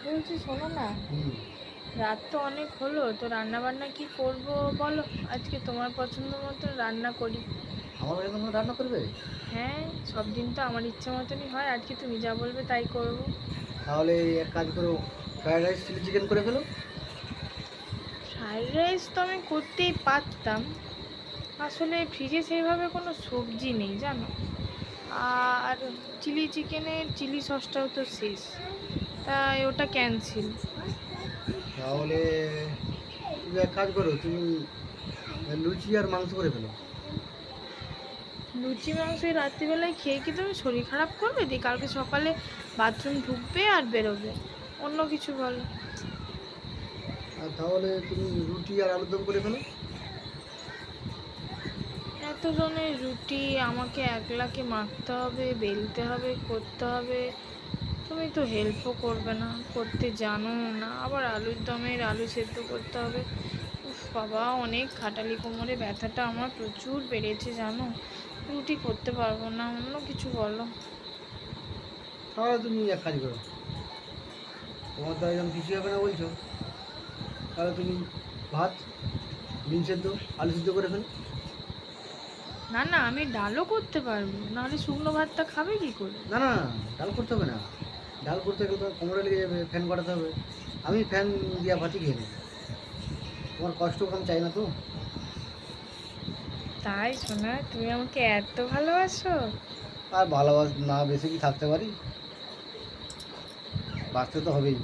বলছি শোনো না, হুম। রাত তো অনেক হলো, তো রান্না বান্না কি করব বলো? আজকে তোমার পছন্দ মতো রান্না করি। আমার বাড়িতে তোমরা রান্না করবে? হ্যাঁ, সব দিন তো আমার ইচ্ছে মতনই হয়, আজকে তুমি যা বলবে তাই করব। তাহলে এক কাজ করো, ফ্রায়েড রাইস চিলি চিকেন করে ফেলো। ফ্রাইড রাইস তো আমি করতেই পারতাম, আসলে ফ্রিজে সেইভাবে কোনো সবজি নেই জানো। আর চিলি চিকেনের চিলি সসটাও তো শেষ, তাই ওটা ক্যান্সেল। তাহলে তুমি এক কাজ করো, তুমি লুচি আর মাংস করে ফেলো। লুচি মাংস এই রাত্রিবেলায় খেয়ে কি তুমি শরীর খারাপ করবে? দি কালকে সকালে বাথরুম ঢুকবে আর বেরোবে, অন্য কিছু বলো। আর তাহলে তুমি রুটি আর আলুর দম করে ফেলো। এত জনের রুটি আমাকে একলাকে মাখতে হবে, বেলতে হবে, করতে হবে। তুমি তো হেল্পও করবে না, করতে জানো না। আবার আলুর দমের আলু সেদ্ধ করতে হবে। উফ বাবা, অনেক খাটালি, কোমরে ব্যথাটা আমার প্রচুর বেড়েছে জানো। রুটি করতে পারবো না, অন্য কিছু বলো। তাহলে তুমি এক কাজ করো, তোমার তো একদম কিছু হবে না বলছো, তাহলে তুমি ভাত, ডিম সেদ্ধ, আলু সেদ্ধ করে ফেলো। না না, আমি ডালও করতে পারবো, নাহলে শুকনো ভাতটা খাবে কি করে? না না, ডাল করতে হবে না। ডাল করতে গেলে তো কোমরে লেগে যাবে, ফ্যান করাতে হবে। আমি ফ্যান দিয়া ভাতই খেয়ে নেবো, তোমার কষ্ট কম চাই না তো। তাই শোনা, তুমি আমাকে এত ভালোবাসো? আর ভালোবাস না বেশি কি থাকতে পারি? বাঁচতে তো হবেই।